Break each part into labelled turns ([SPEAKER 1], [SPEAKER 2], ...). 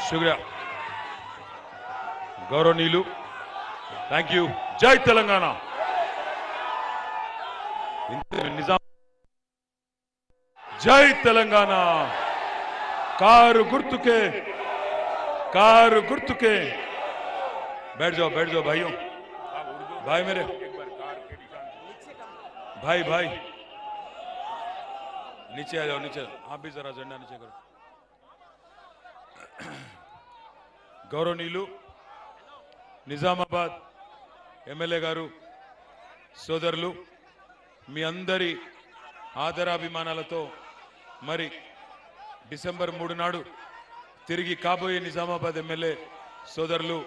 [SPEAKER 1] शुक्रिया गौरव नीलू, thank you. जय तेलंगाना। निजाम, जय तेलंगाना। कारू गुर्तुके, कारू गुर्तुके। बैठ जाओ भाइयों, भाई मेरे भाई भाई नीचे आ जाओ, नीचे। आप भी जरा झंडा नीचे करो। गौरव नीलू, నిజామాబాద్ ఎమ్మెల్యే గారు, సోదరులు, మీ అందరి ఆదరాభిమానాలతో మరి డిసెంబర్ 3 నాడు తిరిగి కాబోయే నిజామాబాద్ ఎమ్మెల్యే సోదరులు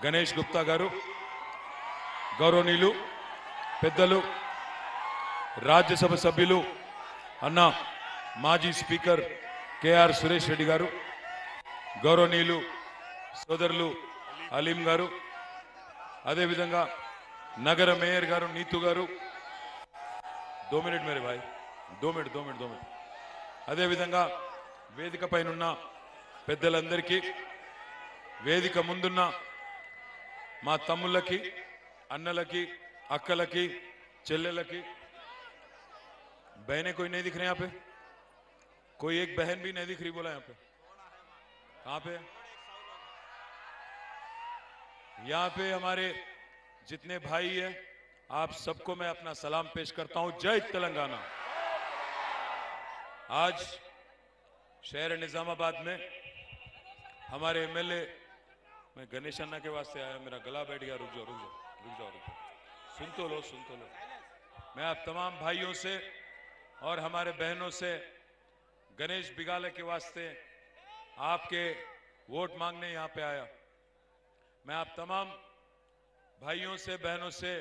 [SPEAKER 1] గణేష్ గుప్తా గారు, గౌరవనీయులు పెద్దలు రాజ్యసభ సభ్యులు అన్న మాజీ స్పీకర్ కేఆర్ సురేష్ రెడ్డి గారు, గౌరవనీయులు సోదరులు అలీం గారు, అదే విధంగా నగర మేయర్ గారు నీతు గారు, 2 మినిట్ మేరే భాయ్, 2 మినిట్ అదే విధంగా వేదిక పైనున్న పెద్దలందరికీ, వేదిక ముందున్న మా తమ్ముళ్ళకి, అన్నలకి, అక్కలకి, చెల్లెలకి। बहनें कोई नहीं दिख रहे यहाँ पे? कोई एक बहन भी नहीं दिख रही बोला यहाँ पे? कहाँ पे? यहाँ पे हमारे जितने भाई हैं, आप सबको मैं अपना सलाम पेश करता हूं। जय तेलंगाना। आज शहर निजामाबाद में हमारे एमएलए, मैं गणेश अन्ना के वास्ते आया, मेरा गला बैठ गया। रुक जाओ। सुन तो लो। मैं आप तमाम भाइयों से और हमारे बहनों से गणेश बिगाले के वास्ते आपके वोट मांगने यहां पे आया। मैं आप तमाम भाइयों से, बहनों से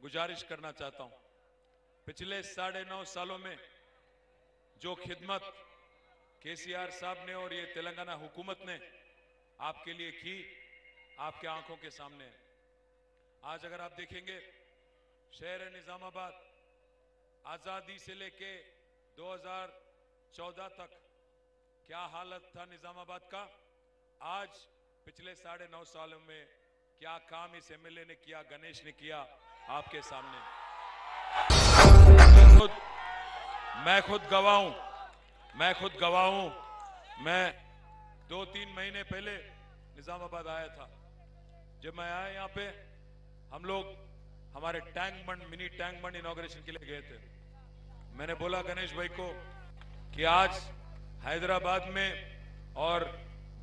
[SPEAKER 1] गुजारिश करना चाहता हूं, पिछले 9.5 सालों में जो खिदमत केसीआर साहब ने और ये तेलंगाना हुकूमत ने आपके लिए की, आपके आंखों के सामने है। आज अगर आप देखेंगे शहर निजामाबाद आजादी से लेके 2014 तक क्या हालत था निजामाबाद का, आज पिछले 9.5 सालों में क्या काम इस एमएलए ने किया, गणेश ने किया, आपके सामने। मैं खुद गवाह हूं। मैं 2-3 महीने पहले निजामाबाद आया था। जब मैं आया यहाँ पे, हम लोग हमारे मिनी टैंक बंड इनॉग्रेशन के लिए गए थे। मैंने बोला गणेश भाई को कि आज हैदराबाद में और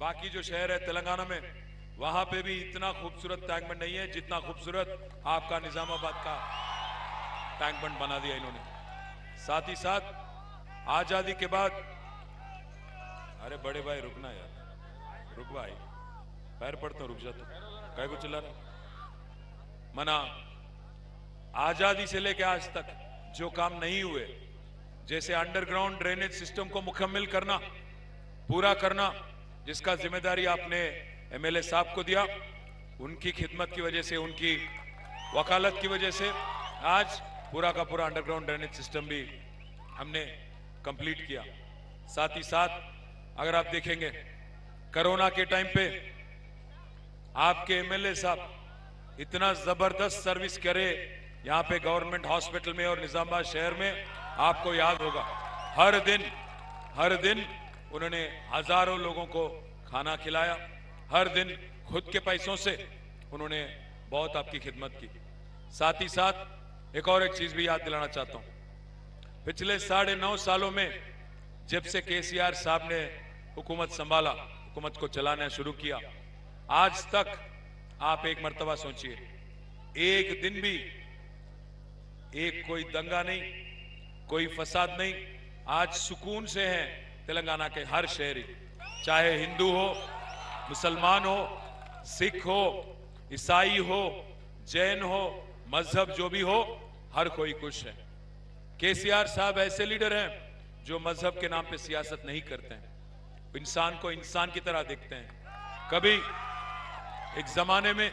[SPEAKER 1] बाकी जो शहर है तेलंगाना में, वहां पे भी इतना खूबसूरत टैंक बंड नहीं है जितना खूबसूरत आपका निजामाबाद का टैंक बंड बना दिया इन्होंने। साथ ही साथ आजादी के बाद, अरे बड़े भाई रुकना यार, रुक भाई, पैर पड़ता रुक जाता, काय को चिल्ला रहा। मना आजादी से लेकर आज तक जो काम नहीं हुए, जैसे अंडरग्राउंड ड्रेनेज सिस्टम को मुकम्मल करना, पूरा करना, जिसका जिम्मेदारी आपने एमएलए साहब को दिया, उनकी खिदमत की वजह से, उनकी वकालत की वजह से आज पूरा का पूरा अंडरग्राउंड ड्रेनेज सिस्टम भी हमने कंप्लीट किया। साथ ही साथ अगर आप देखेंगे कोरोना के टाइम पे आपके एमएलए साहब इतना जबरदस्त सर्विस करे यहाँ पे गवर्नमेंट हॉस्पिटल में और निजामाबाद शहर में, आपको याद होगा हर दिन उन्होंने हजारों लोगों को खाना खिलाया, हर दिन खुद के पैसों से उन्होंने बहुत आपकी खिदमत की। साथ ही साथ एक और चीज भी याद दिलाना चाहता हूं, पिछले 9.5 सालों में जब से केसीआर साहब ने हुकूमत संभाला, हुकूमत को चलाना शुरू किया, आज तक आप एक मर्तबा सोचिए, एक दिन भी एक कोई दंगा नहीं, कोई फसाद नहीं। आज सुकून से हैं तेलंगाना के हर शहरी, चाहे हिंदू हो, मुसलमान हो, सिख हो, ईसाई हो, जैन हो, मजहब जो भी हो, हर कोई खुश है। केसीआर साहब ऐसे लीडर हैं जो मजहब के नाम पे सियासत नहीं करते हैं, इंसान को इंसान की तरह देखते हैं। कभी एक जमाने में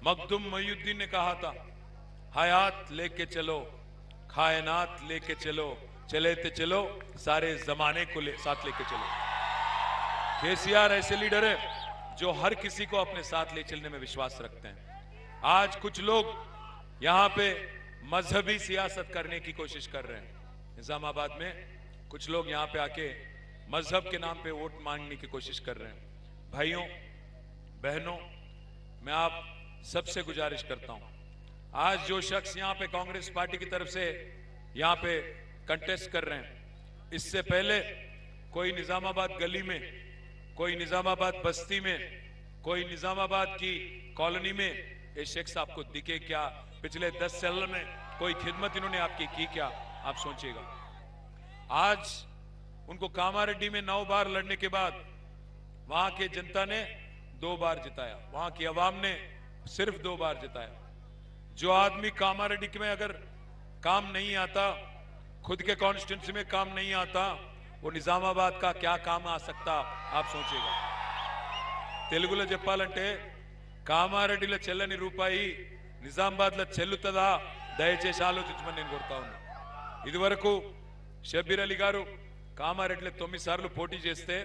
[SPEAKER 1] मखदूम मोइनुद्दीन ने कहा था, हयात लेके चलो, कायनात लेके चलो, चले ते चलो, सारे जमाने को साथ लेके चलो। केसीआर ऐसे लीडर है जो हर किसी को अपने साथ ले चलने में विश्वास रखते हैं। आज कुछ लोग यहां पे मजहबी सियासत करने की कोशिश कर रहे हैं। निजामाबाद में कुछ लोग यहां पे आके मजहब के नाम पे वोट मांगने की कोशिश कर रहे हैं। भाइयों बहनों, मैं आप सबसे गुजारिश करता हूं, आज जो शख्स यहां पे कांग्रेस पार्टी की तरफ से यहां पे कंटेस्ट कर रहे हैं, इससे पहले कोई निजामाबाद गली में, कोई निजामाबाद बस्ती में, कोई निजामाबाद की कॉलोनी में ये शख्स आपको दिखे क्या? पिछले 10 साल में कोई खिदमत इन्होंने आपकी की क्या? आप सोचिएगा। आज उनको कामारेड्डी में 9 बार लड़ने के बाद वहां के जनता ने 2 बार जिताया, वहां की आवाम ने सिर्फ 2 बार जिताया। जो आदमी कामारेड्डी में अगर काम नहीं आता, खुद के कॉन्स्टिट्यूंसी में काम नहीं आता, वो निजामाबाद का क्या काम आ सकता? आप सोचिएगा। తెలుగులో చెప్పాలంటే కామారెడ్డిలో చెల్లని రూపాయి నిజామాబాద్లో చెల్లుతుందా? దయచేసి ఆలోచించమని నేను కోరుతా ఉన్నా. ఇదివరకు షబ్బీర్ అలీ గారు కామారెడ్డిలో 9 సార్లు పోటీ చేస్తే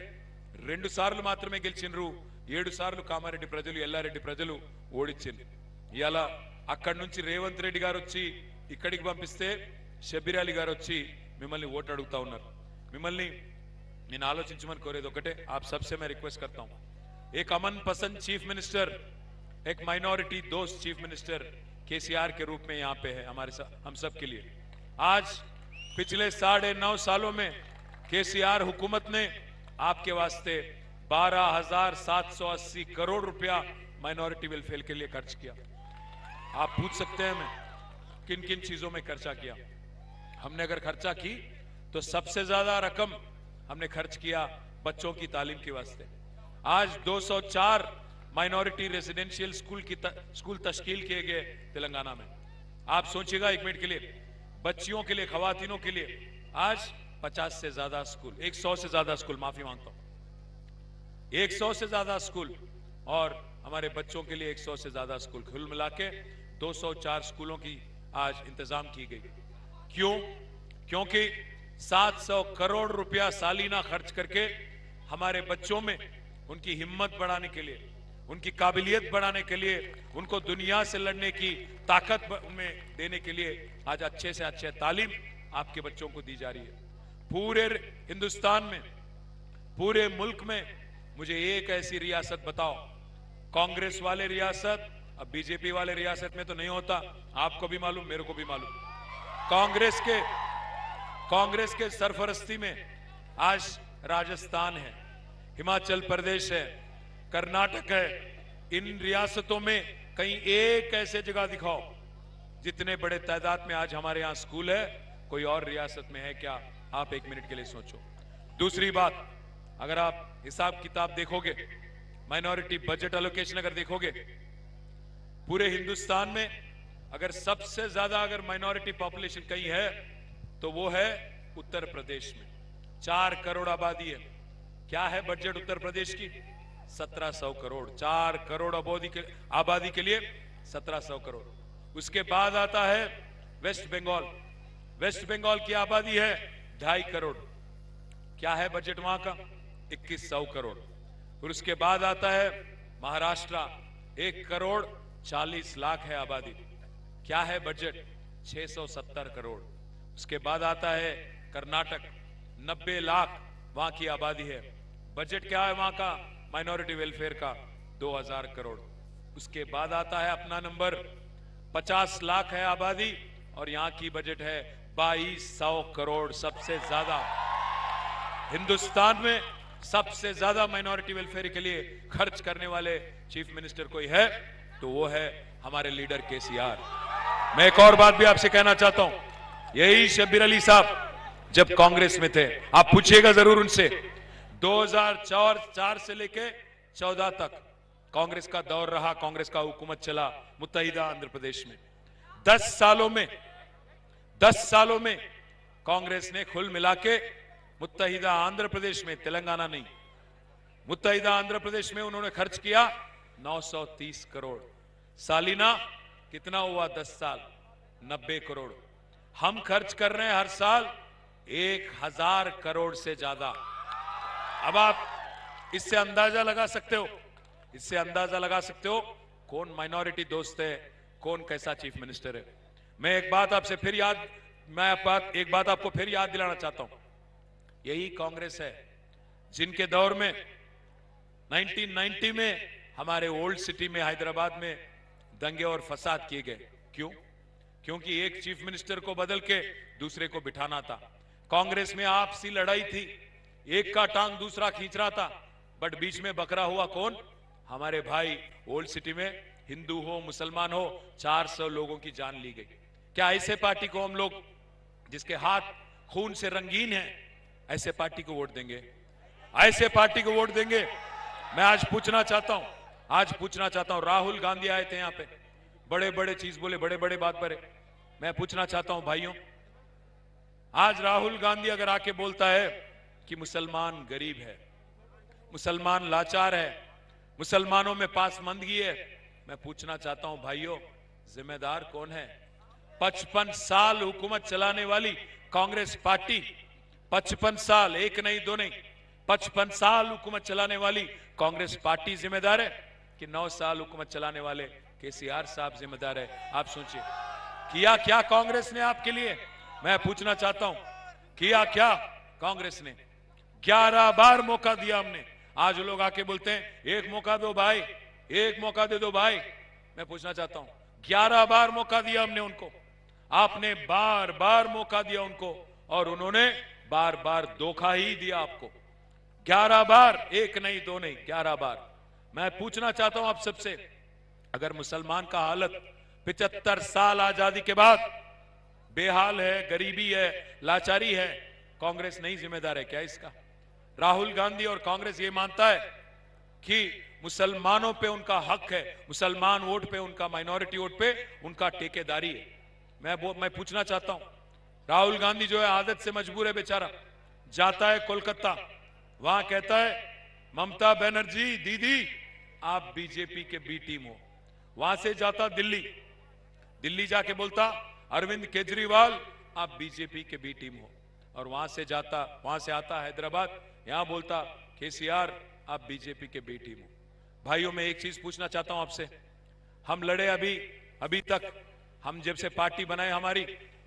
[SPEAKER 1] 2 సార్లు మాత్రమే గెలిచినరు. 7 సార్లు కామారెడ్డి ప్రజలు, ఎల్లారెడ్డి ప్రజలు ఓడించిండ్రు. ఇవాళ అక్కడి నుంచి రేవంత్ రెడ్డి గారు వచ్చి ఇక్కడికి పంపిస్తే షబ్బీర్ అలీ గారు వచ్చి మిమ్మల్ని ఓటు అడుగుతా ఉన్నారు. మిమ్మల్ని నేను ఆలోచించమని కోరేది ఒకటే, आप सबसे मैं रिक्वेस्ट करता हूं, एक अमन पसंद चीफ मिनिस्टर, एक माइनॉरिटी दोस्त चीफ मिनिस्टर केसीआर के रूप में यहां पे है हमारे साथ, हम सब के लिए। आज पिछले 9.5 सालों में केसीआर हुकूमत ने आपके वास्ते 12,780 करोड़ रुपया माइनॉरिटी वेलफेयर के लिए खर्च किया। आप पूछ सकते हैं मैं किन किन चीजों में खर्चा किया। हमने अगर खर्चा की तो सबसे ज्यादा रकम हमने खर्च किया बच्चों की तालीम के वास्ते। आज 204 माइनॉरिटी रेजिडेंशियल स्कूल तश्कील किए गए तेलंगाना में। आप सोचिएगा एक मिनट के लिए, बच्चियों के लिए, खवातीनों के लिए आज 50 से ज्यादा स्कूल, 100 से ज्यादा स्कूल, माफी मांगता हूं, 100 से ज्यादा स्कूल, और हमारे बच्चों के लिए 100 से ज्यादा स्कूल, कुल मिला के 204 स्कूलों की आज इंतजाम की गई। क्यों? क्योंकि 700 करोड़ रुपया सालीना खर्च करके हमारे बच्चों में उनकी हिम्मत बढ़ाने के लिए, उनकी काबिलियत बढ़ाने के लिए, उनको दुनिया से लड़ने की ताकत में देने के लिए आज अच्छे से अच्छे तालीम आपके बच्चों को दी जा रही है। पूरे हिंदुस्तान में, पूरे मुल्क में मुझे एक ऐसी रियासत बताओ, कांग्रेस वाले रियासत, अब बीजेपी वाले रियासत में तो नहीं होता, आपको भी मालूम, मेरे को भी मालूम, कांग्रेस के सरफरस्ती में आज राजस्थान है, हिमाचल प्रदेश है, कर्नाटक है। इन रियासतों में कहीं एक ऐसे जगह दिखाओ जितने बड़े तादाद में आज हमारे यहां स्कूल है, कोई और रियासत में है क्या? आप एक मिनट के लिए सोचो। दूसरी बात, अगर आप हिसाब किताब देखोगे, माइनॉरिटी बजट एलोकेशन अगर देखोगे, पूरे हिंदुस्तान में अगर सबसे ज्यादा अगर माइनॉरिटी पॉपुलेशन कहीं है तो वो है उत्तर प्रदेश में। 4 करोड़ आबादी है। क्या है बजट उत्तर प्रदेश की? 1700 करोड़। 4 करोड़ आबादी के लिए 1700 करोड़। उसके बाद आता है वेस्ट बंगाल। वेस्ट बंगाल की आबादी है 2.5 करोड़। क्या है बजट वहां का? 2100 करोड़। फिर उसके बाद आता है महाराष्ट्र, 1 करोड़ 40 लाख है आबादी। क्या है बजट? 670 करोड़। उसके बाद आता है कर्नाटक, 90 लाख वहां की आबादी है। बजट क्या है वहां का माइनॉरिटी वेलफेयर का? 2000 करोड़। उसके बाद आता है अपना नंबर, 50 लाख है आबादी और यहां की बजट है 2200 करोड़। सबसे ज्यादा हिंदुस्तान में सबसे ज्यादा माइनॉरिटी वेलफेयर के लिए खर्च करने वाले चीफ मिनिस्टर कोई है तो वो है हमारे लीडर केसीआर। मैं एक और बात भी आपसे कहना चाहता हूं, यही शब्बीर अली साहब जब कांग्रेस में थे, आप पूछिएगा जरूर उनसे, 2004 से लेके 14 तक कांग्रेस का दौर रहा, कांग्रेस का हुकूमत चला मुत्तहिदा आंध्र प्रदेश में। 10 सालों में कांग्रेस ने कुल मिला के मुत्तहिदा आंध्र प्रदेश में, तेलंगाना नहीं, मुत्तहिदा आंध्र प्रदेश में उन्होंने खर्च किया 930 करोड़। सालीना कितना हुआ? 10 साल 90 करोड़। हम खर्च कर रहे हैं हर साल 1000 करोड़ से ज्यादा। अब आप इससे अंदाजा लगा सकते हो, इससे अंदाजा लगा सकते हो कौन माइनॉरिटी दोस्त है, कौन कैसा चीफ मिनिस्टर है। मैं एक बात आपको फिर याद दिलाना चाहता हूं, यही कांग्रेस है जिनके दौर में 1990 में हमारे ओल्ड सिटी में हैदराबाद में दंगे और फसाद किए गए। क्यों? क्योंकि एक चीफ मिनिस्टर को बदल के दूसरे को बिठाना था। कांग्रेस में आपसी लड़ाई थी, एक का टांग दूसरा खींच रहा था, बट बीच में बकरा हुआ कौन? हमारे भाई। ओल्ड सिटी में हिंदू हो मुसलमान हो 400 लोगों की जान ली गई। क्या ऐसे पार्टी को हम लोग, जिसके हाथ खून से रंगीन है, ऐसे पार्टी को वोट देंगे? ऐसे पार्टी को वोट देंगे? मैं आज पूछना चाहता हूं, राहुल गांधी आए थे यहां पे, बड़े बड़े चीज बोले, बड़े बड़े बात भरे। मैं पूछना चाहता हूं भाइयों, आज राहुल गांधी अगर आके बोलता है कि मुसलमान गरीब है, मुसलमान लाचार है, मुसलमानों में पासमंदगी है, मैं पूछना चाहता हूं भाइयों, जिम्मेदार कौन है? 55 साल हुकूमत चलाने वाली कांग्रेस पार्टी, 55 साल, एक नहीं दो नहीं, 55 साल हुकूमत चलाने वाली कांग्रेस पार्टी जिम्मेदार है कि 9 साल हुकूमत चलाने वाले केसीआर साहब जिम्मेदार है? आप सोचिए, किया क्या कांग्रेस ने आपके लिए? मैं पूछना चाहता हूं, किया क्या कांग्रेस ने? 11 बार मौका दिया हमने। आज लोग आके बोलते हैं एक मौका दो भाई, एक मौका दे दो भाई। मैं पूछना चाहता हूं, 11 बार मौका दिया हमने उनको, आपने बार बार मौका दिया उनको और उन्होंने बार बार धोखा ही दिया आपको। 11 बार, एक नहीं दो नहीं, 11 बार। मैं पूछना चाहता हूं आप सबसे, अगर मुसलमान का हालत 75 साल आजादी के बाद बेहाल है, गरीबी है, लाचारी है, कांग्रेस नहीं जिम्मेदार है क्या इसका? राहुल गांधी और कांग्रेस ये मानता है कि मुसलमानों पे उनका हक है, मुसलमान वोट पे उनका, माइनॉरिटी वोट पे उनका ठेकेदारी है। मैं पूछना चाहता हूं, राहुल गांधी जो है आदत से मजबूर है बेचारा, जाता है कोलकाता, वहां कहता है ममता बनर्जी दीदी आप बीजेपी के बी टीम हो। वहां से जाता दिल्ली, दिल्ली जाके बोलता अरविंद केजरीवाल आप बीजेपी के बी टीम हो, और वहां से आता हैदराबाद, यहां बोलता केसीआर आप बीजेपी के बी टीम हो। भाइयों मैं एक चीज पूछना चाहता हूं आपसे, हम लड़े अभी तक, हम जब से पार्टी बनाए, हमारी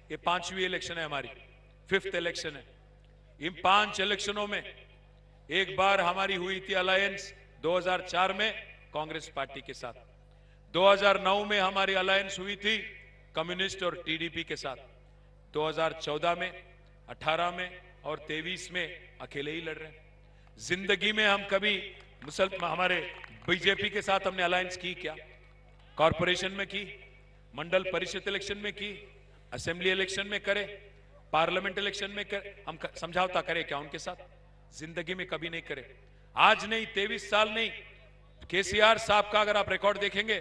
[SPEAKER 1] ये 5वीं इलेक्शन है, हमारी 5th इलेक्शन है। इन 5 इलेक्शनों में एक बार हमारी हुई थी अलायंस 2004 में कांग्रेस पार्टी के साथ, 2009 में हमारी अलायंस हुई थी कम्युनिस्ट और टीडीपी के साथ, 2014 में, 18 में और 23 में अकेले ही लड़ रहे हैं। जिंदगी में हम कभी हमारे बीजेपी के साथ हमने अलायंस की क्या? कॉरपोरेशन में की, मंडल परिषद इलेक्शन में की, असेंबली इलेक्शन में करे, पार्लियामेंट इलेक्शन में करे, हम समझौता करे क्या उनके साथ? जिंदगी में कभी नहीं करे। आज नहीं, 23 साल नहीं, केसीआर साहब का अगर आप रिकॉर्ड देखेंगे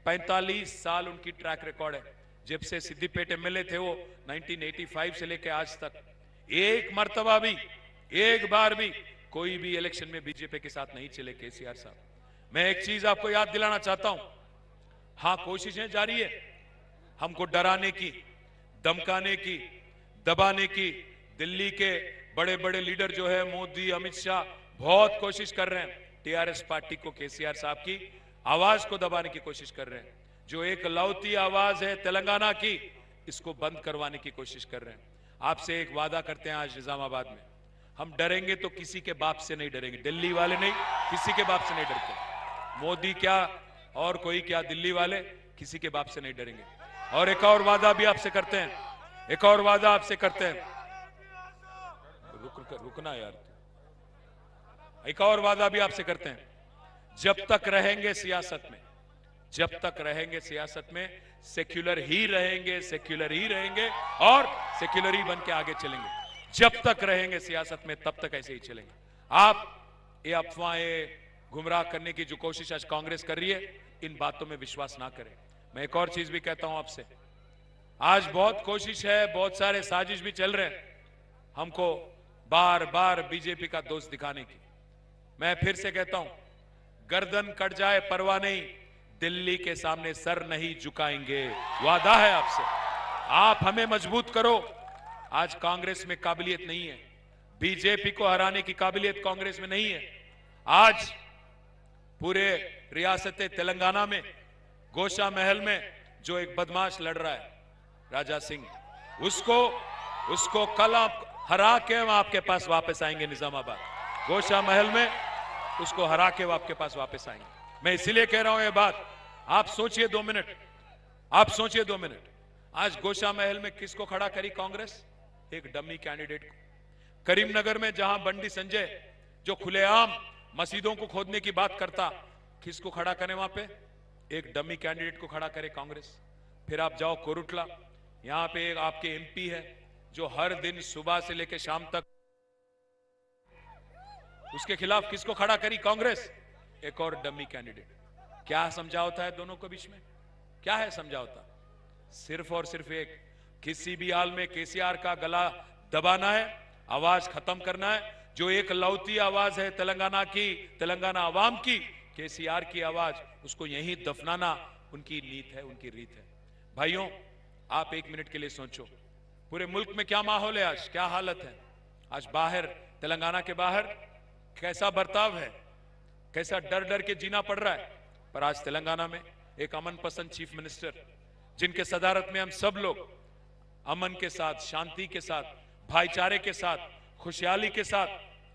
[SPEAKER 1] 45 साल उनकी ट्रैक रिकॉर्ड है। जब से सिद्दीपेट एमएलए थे वो 1985 से लेकर आज तक एक मर्तबा भी, एक बार भी कोई भी इलेक्शन में बीजेपी के साथ नहीं चले केसीआर साहब। मैं एक चीज आपको याद दिलाना चाहता हूं, हां कोशिशें जारी है हमको डराने की, धमकाने की, दबाने की। दिल्ली के बड़े बड़े लीडर जो है मोदी, अमित शाह, बहुत कोशिश कर रहे हैं टीआरएस पार्टी को, केसीआर साहब की आवाज को दबाने की कोशिश कर रहे हैं। जो एक लौती आवाज है तेलंगाना की, इसको बंद करवाने की कोशिश कर रहे हैं। आपसे एक वादा करते हैं आज निजामाबाद में, हम डरेंगे तो किसी के बाप से नहीं डरेंगे, दिल्ली वाले नहीं, किसी के बाप से नहीं डरते। मोदी क्या और कोई क्या, दिल्ली वाले किसी के बाप से नहीं डरेंगे। और एक और वादा भी आपसे करते हैं, एक और वादा आपसे करते हैं, रुकना यार, एक और वादा भी आपसे करते हैं, जब तक रहेंगे सियासत में, जब तक रहेंगे सियासत में, सेक्युलर ही रहेंगे, सेक्युलर ही रहेंगे और सेक्युलर ही बन के आगे चलेंगे। जब तक रहेंगे सियासत में तब तक ऐसे ही चलेंगे। आप ये अफवाहें, गुमराह करने की जो कोशिश आज कांग्रेस कर रही है, इन बातों में विश्वास ना करें। मैं एक और चीज भी कहता हूं आपसे, आज बहुत कोशिश है, बहुत सारे साजिश भी चल रहे हैं हमको बार बार बीजेपी का दोस्त दिखाने की। मैं फिर से कहता हूं, गर्दन कट जाए परवाह नहीं, दिल्ली के सामने सर नहीं झुकाएंगे, वादा है आपसे। आप हमें मजबूत करो। आज कांग्रेस में काबिलियत नहीं है, बीजेपी को हराने की काबिलियत कांग्रेस में नहीं है। आज पूरे रियासत तेलंगाना में गोशा महल में जो एक बदमाश लड़ रहा है राजा सिंह, उसको कल आप हरा के हम आपके पास वापस आएंगे निजामाबाद। गोशा महल में उसको हरा के वो आपके पास वापस आएंगे। मैं इसीलिए कह रहा हूं ये बात, आप सोचिए 2 मिनट, आप सोचिए 2 मिनट। आज गोशा महल में किसको खड़ा करी कांग्रेस? एक डमी कैंडिडेट को। करीमनगर में जहां बंडी संजय जो खुलेआम मस्जिदों को खोदने की बात करता, किसको खड़ा करे वहां पे? एक डमी कैंडिडेट को खड़ा करे कांग्रेस। फिर आप जाओ कोरुटला, यहां पे एक आपके एमपी है जो हर दिन सुबह से लेकर शाम तक, उसके खिलाफ किसको खड़ा करी कांग्रेस? एक और डमी कैंडिडेट। क्या समझौता है दोनों के बीच में? क्या है समझौता? सिर्फ और सिर्फ एक, किसी भी हाल में केसीआर का गला दबाना है, आवाज खत्म करना है। जो एक लौती आवाज है तेलंगाना की, तेलंगाना आवाम की, केसीआर की आवाज, उसको यहीं दफनाना उनकी नीत है, उनकी रीत है। भाइयों, आप 1 मिनट के लिए सोचो, पूरे मुल्क में क्या माहौल है आज, क्या हालत है आज? बाहर, तेलंगाना के बाहर कैसा बर्ताव है, कैसा डर डर के जीना पड़ रहा है। पर आज तेलंगाना में एक अमन पसंद चीफ मिनिस्टर, जिनके सदारत में हम सब लोग अमन के साथ, शांति के साथ, भाईचारे के साथ, खुशहाली के साथ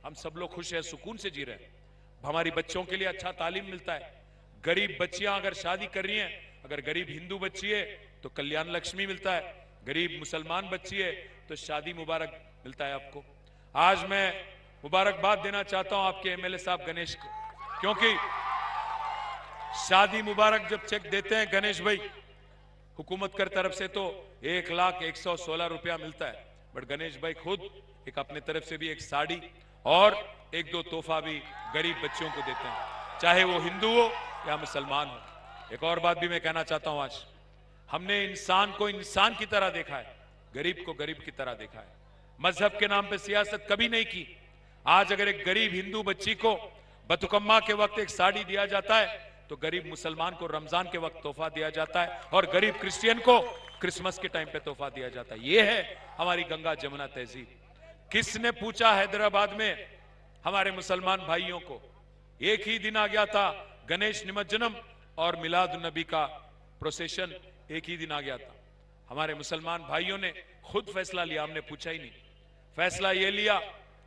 [SPEAKER 1] हम सब लोग खुश हैं, सुकून से जी रहे हैं। हमारी बच्चों के लिए अच्छा तालीम मिलता है। गरीब बच्चियां अगर शादी कर रही हैं, अगर गरीब हिंदू बच्ची है तो कल्याण लक्ष्मी मिलता है, गरीब मुसलमान बच्ची है तो शादी मुबारक मिलता है आपको। आज मैं मुबारकबाद देना चाहता हूं आपके एमएलए साहब गणेश को, क्योंकि शादी मुबारक जब चेक देते हैं गणेश भाई हुकूमत की तरफ से तो 1,116 रुपया मिलता है, बट गणेश भाई खुद एक अपने तरफ से भी एक साड़ी और 1-2 तोहफा भी गरीब बच्चों को देते हैं, चाहे वो हिंदू हो या मुसलमान हो। एक और बात भी मैं कहना चाहता हूं, आज हमने इंसान को इंसान की तरह देखा है, गरीब को गरीब की तरह देखा है। मजहब के नाम पे सियासत कभी नहीं की। आज अगर एक गरीब हिंदू बच्ची को बतुकम्मा के वक्त एक साड़ी दिया जाता है तो गरीब मुसलमान को रमजान के वक्त तोहफा दिया जाता है और गरीब क्रिश्चियन को क्रिसमस के टाइम पे तोहफा दिया जाता है। ये है हमारी गंगा जमुना तहजीब। किसने पूछा हैदराबाद में हमारे मुसलमान भाइयों को? एक ही दिन आ गया था, गणेश निमज्जनम और मिलाद नबी का प्रोसेशन एक ही दिन आ गया था। हमारे मुसलमान भाइयों ने खुद फैसला लिया, हमने पूछा ही नहीं। फैसला ये लिया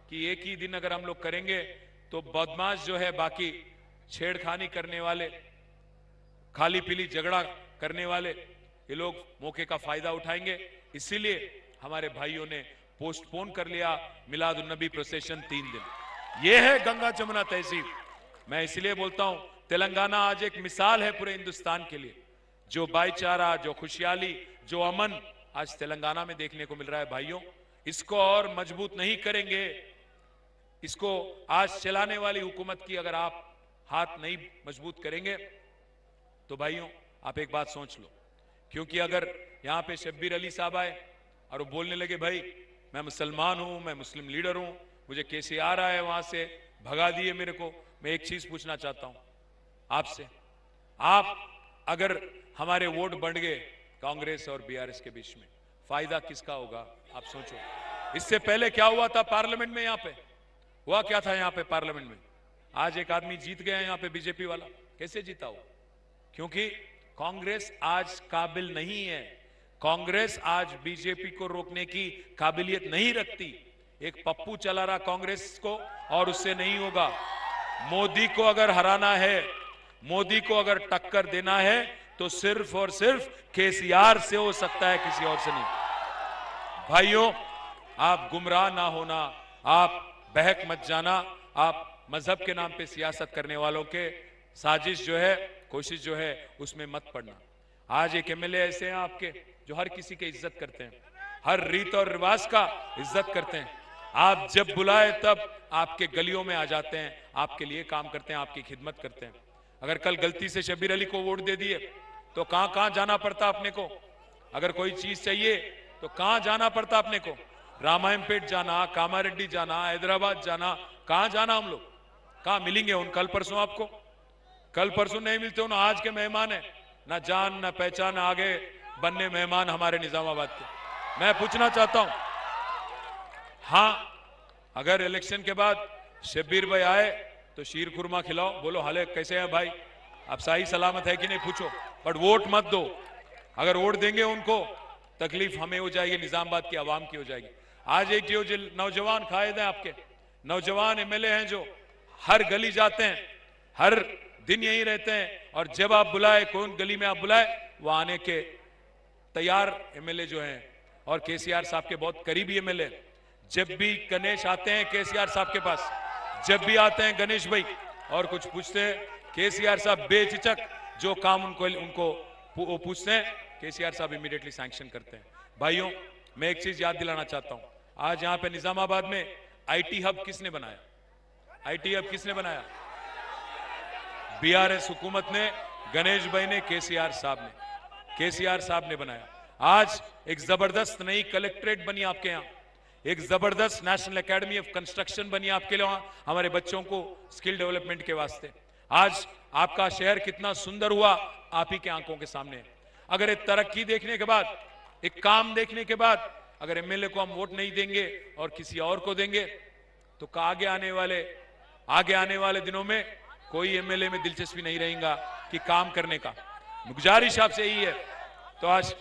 [SPEAKER 1] कि एक ही दिन अगर हम लोग करेंगे तो बदमाश जो है, बाकी छेड़खानी करने वाले, खाली पीली झगड़ा करने वाले, ये लोग मौके का फायदा उठाएंगे। इसीलिए हमारे भाइयों ने पोस्टपोन कर लिया मिलाद नबी प्रोसेशन 3 दिन। ये है गंगा जमुना तहजीब। मैं इसलिए बोलता हूं, तेलंगाना आज एक मिसाल है पूरे हिंदुस्तान के लिए। जो भाईचारा, जो खुशहाली, जो अमन आज तेलंगाना में देखने को मिल रहा है भाइयों, इसको और मजबूत नहीं करेंगे, इसको आज चलाने वाली हुकूमत की अगर आप हाथ नहीं मजबूत करेंगे तो भाइयों आप एक बात सोच लो। क्योंकि अगर यहां पे शब्बीर अली साहब आए और वो बोलने लगे भाई मैं मुसलमान हूं, मैं मुस्लिम लीडर हूं, मुझे केसीआर आए वहां से भगा दिए मेरे को, मैं एक चीज पूछना चाहता हूं आपसे, आप अगर हमारे वोट बढ़ गए कांग्रेस और बीआरएस के बीच में, फायदा किसका होगा आप सोचो। इससे पहले क्या हुआ था पार्लियामेंट में? यहां पे हुआ क्या था? यहां पे पार्लियामेंट में आज एक आदमी जीत गया यहां पे, बीजेपी वाला। कैसे जीता हो? क्योंकि कांग्रेस आज काबिल नहीं है। कांग्रेस आज बीजेपी को रोकने की काबिलियत नहीं रखती। एक पप्पू चला रहा कांग्रेस को और उससे नहीं होगा। मोदी को अगर हराना है, मोदी को अगर टक्कर देना है तो सिर्फ और सिर्फ केसीआर से हो सकता है, किसी और से नहीं। भाइयों आप गुमराह ना होना, आप बहक मत जाना, आप मजहब के नाम पे सियासत करने वालों के साजिश जो है, कोशिश जो है उसमें मत पड़ना। आज एक एमएलए ऐसे हैं आपके जो हर किसी की इज्जत करते हैं, हर रीत और रिवाज का इज्जत करते हैं। आप जब बुलाए तब आपके गलियों में आ जाते हैं, आपके लिए काम करते हैं, आपकी खिदमत करते हैं। अगर कल गलती से शब्बीर अली को वोट दे दिए तो कहां कहां जाना पड़ता अपने को? अगर कोई चीज चाहिए तो कहां जाना पड़ता अपने को? रामायणपेट जाना, कामारेड्डी जाना, हैदराबाद जाना, कहां जाना हम लोग? कहां मिलेंगे उन? कल परसों आपको, कल परसों नहीं मिलते हो ना। आज के मेहमान है, ना जान ना पहचान, आगे बनने मेहमान हमारे निजामाबाद के। मैं पूछना चाहता हूं, हां अगर इलेक्शन के बाद शब्बीर भाई आए तो शीर खुरमा खिलाओ, बोलो हाले कैसे है भाई, आप सही सलामत है कि नहीं पूछो, बट वोट मत दो। अगर वोट देंगे उनको, तकलीफ हमें हो जाएगी, निजामाबाद की आवाम की हो जाएगी। आज एक जो नौजवान कायद हैं, आपके नौजवान एमएलए हैं जो हर गली जाते हैं, हर दिन यहीं रहते हैं, और जब आप बुलाए, कौन गली में आप बुलाए, वो आने के तैयार एमएलए जो हैं, और केसीआर साहब के बहुत करीबी एमएलए। जब भी गणेश आते हैं केसीआर साहब के पास, जब भी आते हैं गणेश भाई और कुछ पूछते हैं, केसीआर साहब बेझिझक जो काम उनको पूछते हैं, केसीआर साहब इमीडिएटली सैंक्शन करते हैं। भाइयों, मैं एक चीज याद दिलाना चाहता हूं, आज यहां पे निजामाबाद में आईटी हब किसने बनाया? आईटी हब किसने बनाया? बीआरएस हुकूमत ने, गणेश भाई ने, केसीआर साहब ने बनाया। आज एक जबरदस्त नई कलेक्ट्रेट बनी आपके यहां, एक जबरदस्त नेशनल एकेडमी ऑफ कंस्ट्रक्शन बनी आपके लिए, हमारे बच्चों को स्किल डेवलपमेंट के वास्ते। आज आपका शहर कितना सुंदर हुआ आप ही के आंखों के सामने। अगर एक तरक्की देखने के बाद, एक काम देखने के बाद, अगर एमएलए को हम वोट नहीं देंगे और किसी और को देंगे, तो आगे आने वाले दिनों में कोई एमएलए में दिलचस्पी नहीं रहेगा कि काम करने का। गुजारिश आपसे यही है। तो आज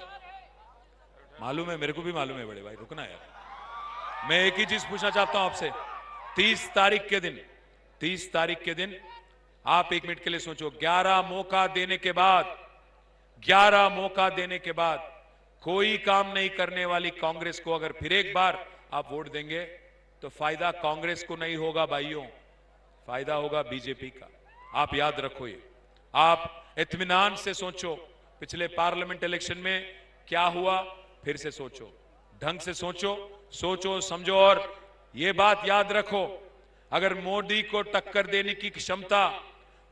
[SPEAKER 1] मालूम है, मेरे को भी मालूम है बड़े भाई, रुकना यार, मैं एक ही चीज पूछना चाहता हूं आपसे। 30 तारीख के दिन आप एक मिनट के लिए सोचो, 11 मौका देने के बाद कोई काम नहीं करने वाली कांग्रेस को अगर फिर एक बार आप वोट देंगे, तो फायदा कांग्रेस को नहीं होगा भाइयों, फायदा होगा बीजेपी का। आप याद रखो ये, आप इत्मीनान से सोचो, पिछले पार्लियामेंट इलेक्शन में क्या हुआ, फिर से सोचो, ढंग से सोचो समझो, और ये बात याद रखो, अगर मोदी को टक्कर देने की क्षमता,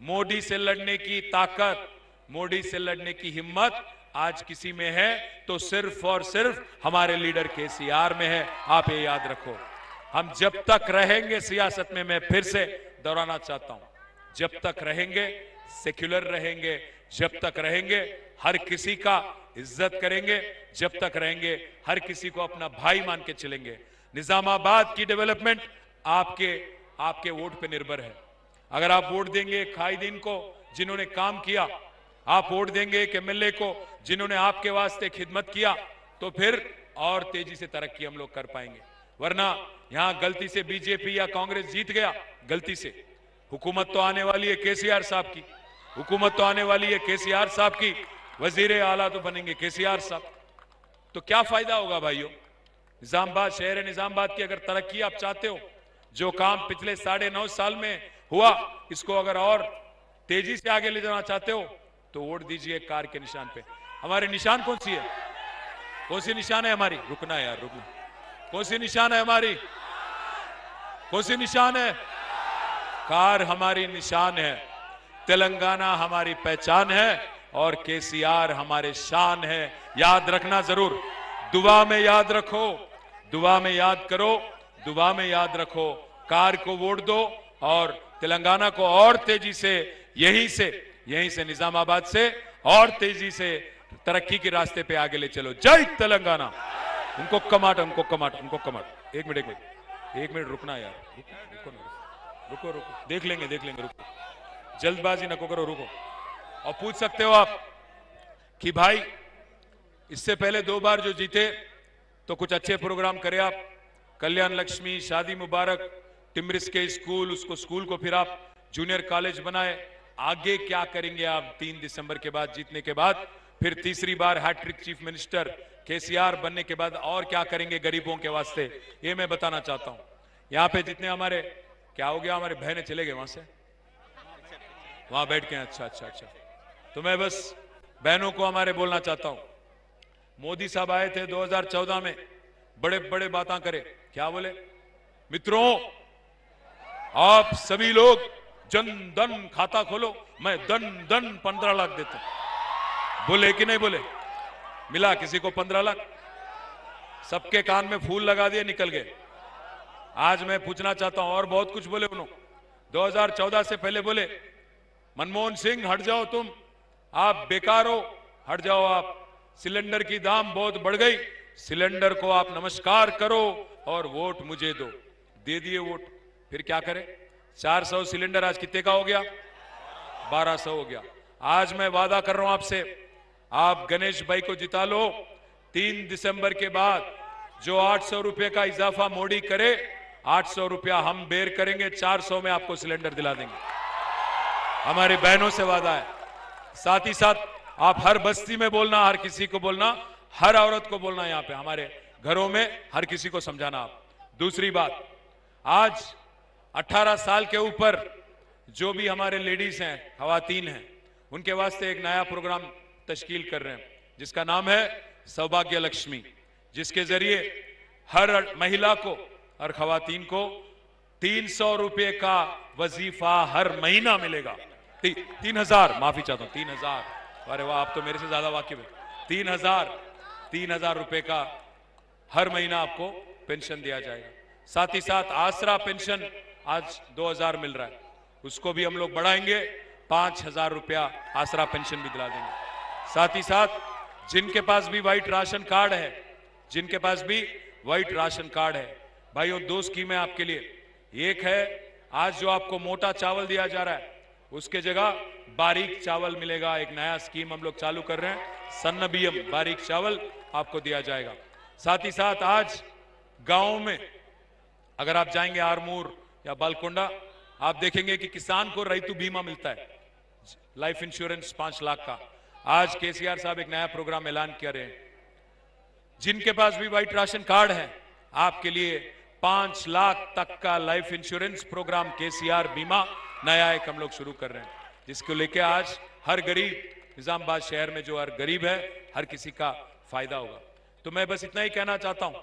[SPEAKER 1] मोदी से लड़ने की ताकत, मोदी से लड़ने की हिम्मत आज किसी में है, तो सिर्फ और सिर्फ हमारे लीडर केसीआर में है। आप ये याद रखो। हम जब तक रहेंगे सियासत में, मैं फिर से दोहराना चाहता हूं, जब तक रहेंगे सेक्युलर रहेंगे, जब तक रहेंगे हर किसी का इज्जत करेंगे, जब तक रहेंगे हर किसी को अपना भाई मान के चलेंगे। निजामाबाद की डेवलपमेंट आपके वोट पे निर्भर है। अगर आप वोट देंगे कायदीन को जिन्होंने काम किया, आप वोट देंगे एक एमएलए को जिन्होंने आपके वास्ते खिदमत किया, तो फिर और तेजी से तरक्की हम लोग कर पाएंगे। वरना यहां गलती से बीजेपी या कांग्रेस जीत गया, गलती से, हुकूमत तो आने वाली है केसीआर साहब की, हुकूमत तो आने वाली है केसीआर साहब की, वजीर आला तो बनेंगे केसीआर साहब, तो क्या फायदा होगा भाइयों? निजामाबाद, शहर निजामाबाद की अगर तरक्की आप चाहते हो, जो काम पिछले 9.5 साल में हुआ, इसको अगर और तेजी से आगे ले जाना चाहते हो, तो वोट दीजिए कार के निशान पे। हमारे निशान कौन सी है? कौन सी निशान है हमारी? रुकना यार, रुकना। कौन सी निशान है हमारी? कौन सी निशान है? कार हमारी निशान है, तेलंगाना हमारी पहचान है, और केसीआर हमारे शान है। याद रखना जरूर, दुआ में याद रखो, दुआ में याद करो, दुआ में याद रखो। कार को वोट दो और तेलंगाना को और तेजी से, यहीं से निजामाबाद से और तेजी से तरक्की के रास्ते पे आगे ले चलो। जय तेलंगाना। उनको कमाट। एक मिनट रुकना यार, रुको, देख लेंगे, रुको, जल्दबाजी नको करो, रुको। और पूछ सकते हो आप कि भाई इससे पहले 2 बार जो जीते, तो कुछ अच्छे प्रोग्राम करे आप, कल्याण लक्ष्मी, शादी मुबारक, टिमरिस के स्कूल, उसको स्कूल को फिर आप जूनियर कॉलेज बनाए। आगे क्या करेंगे आप 3 दिसंबर के बाद जीतने के बाद? फिर तीसरी बार हैट्रिक चीफ मिनिस्टर केसीआर बनने के बाद और क्या करेंगे गरीबों के वास्ते, ये मैं बताना चाहता हूं। यहां पे जितने हमारे, क्या हो गया, हमारे बहनें चले गए वहां से, वहां बैठ के। अच्छा, तो मैं बस बहनों को हमारे बोलना चाहता हूं, मोदी साहब आए थे 2014 में, बड़े बड़े बातें करे, क्या बोले? मित्रों, आप सभी लोग जन धन खाता खोलो, मैं धन 15 लाख देता हूं। बोले कि नहीं बोले? मिला किसी को 15 लाख? सबके कान में फूल लगा दिए, निकल गए। आज मैं पूछना चाहता हूं, और बहुत कुछ बोले उन्होंने। 2014 से पहले बोले, मनमोहन सिंह हट जाओ तुम, आप बेकार हो, हट जाओ आप, सिलेंडर की दाम बहुत बढ़ गई, सिलेंडर को आप नमस्कार करो और वोट मुझे दो। दे दिए वोट। फिर क्या करे? 400 सिलेंडर आज कितने का हो गया? 1200 हो गया। आज मैं वादा कर रहा हूं आपसे, आप गणेश भाई को जिता लो। 3 दिसंबर के बाद जो 800 रुपए का इजाफा मोदी करे, 800 रुपया हम बेर करेंगे, 400 में आपको सिलेंडर दिला देंगे। हमारी बहनों से वादा है। साथ ही साथ आप हर बस्ती में बोलना, हर किसी को बोलना, हर औरत को बोलना, यहां पे हमारे घरों में हर किसी को समझाना आप। दूसरी बात, आज 18 साल के ऊपर जो भी हमारे लेडीज हैं, खवातीन हैं, उनके वास्ते एक नया प्रोग्राम तश्कील कर रहे हैं जिसका नाम है सौभाग्य लक्ष्मी, जिसके जरिए हर महिला को, हर खवातीन को 300 रुपए का वजीफा हर महीना मिलेगा। 3000, माफी चाहता हूं, 3000। अरे वाह, आप तो मेरे से ज्यादा वाकिफ है। 3000 रुपए का हर महीना आपको पेंशन दिया जाएगा। साथ ही साथ आसरा पेंशन आज 2000 मिल रहा है, उसको भी हम लोग बढ़ाएंगे, 5000 रुपया आसरा पेंशन भी दिला देंगे। साथ ही साथ जिनके पास भी व्हाइट राशन कार्ड है, जिनके पास भी व्हाइट राशन कार्ड है, भाइयों 2 स्कीमें आपके लिए। एक है, आज जो आपको मोटा चावल दिया जा रहा है उसके जगह बारीक चावल मिलेगा। एक नया स्कीम हम लोग चालू कर रहे हैं, सन्न बियम, बारीक चावल आपको दिया जाएगा। साथ ही साथ आज गांव में अगर आप जाएंगे आरमूर या बालकोंडा, आप देखेंगे कि किसान को रैतु बीमा मिलता है, लाइफ इंश्योरेंस 5 लाख का। आज केसीआर साहब एक नया प्रोग्राम ऐलान कर रहे हैं, जिनके पास भी व्हाइट राशन कार्ड है आपके लिए 5 लाख तक का लाइफ इंश्योरेंस प्रोग्राम केसीआर बीमा नया एक हम लोग शुरू कर रहे हैं, जिसको लेके आज हर गरीब, निजामाबाद शहर में जो हर गरीब है, हर किसी का फायदा होगा। तो मैं बस इतना ही कहना चाहता हूं,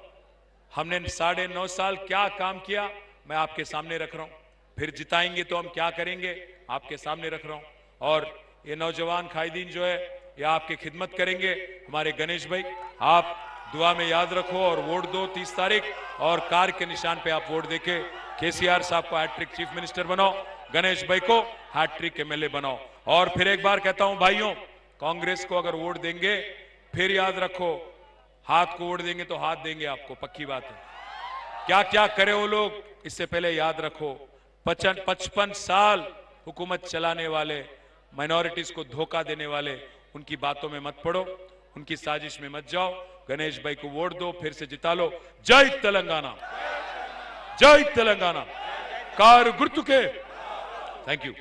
[SPEAKER 1] हमने 9.5 साल क्या काम किया मैं आपके सामने रख रहा हूं, फिर जिताएंगे तो हम क्या करेंगे आपके सामने रख रहा हूं। और ये नौजवान कायदीन जो है ये आपकी खिदमत करेंगे। हमारे गणेश भाई, आप दुआ में याद रखो और वोट दो 30 तारीख, और कार के निशान पे आप वोट देके केसीआर साहब को हैट्रिक चीफ मिनिस्टर बनाओ, गणेश भाई को हैट्रिक एमएलए बनाओ। और फिर एक बार कहता हूं भाइयों, कांग्रेस को अगर वोट देंगे फिर याद रखो, हाथ को वोट देंगे तो हाथ देंगे आपको, पक्की बात है। क्या क्या करे वो लोग इससे पहले याद रखो। 55 साल हुकूमत चलाने वाले, माइनॉरिटीज को धोखा देने वाले, उनकी बातों में मत पड़ो, उनकी साजिश में मत जाओ। गणेश भाई को वोट दो, फिर से जिता लो। जय तेलंगाना, जय तेलंगाना, कार गुर्तुके। Thank you.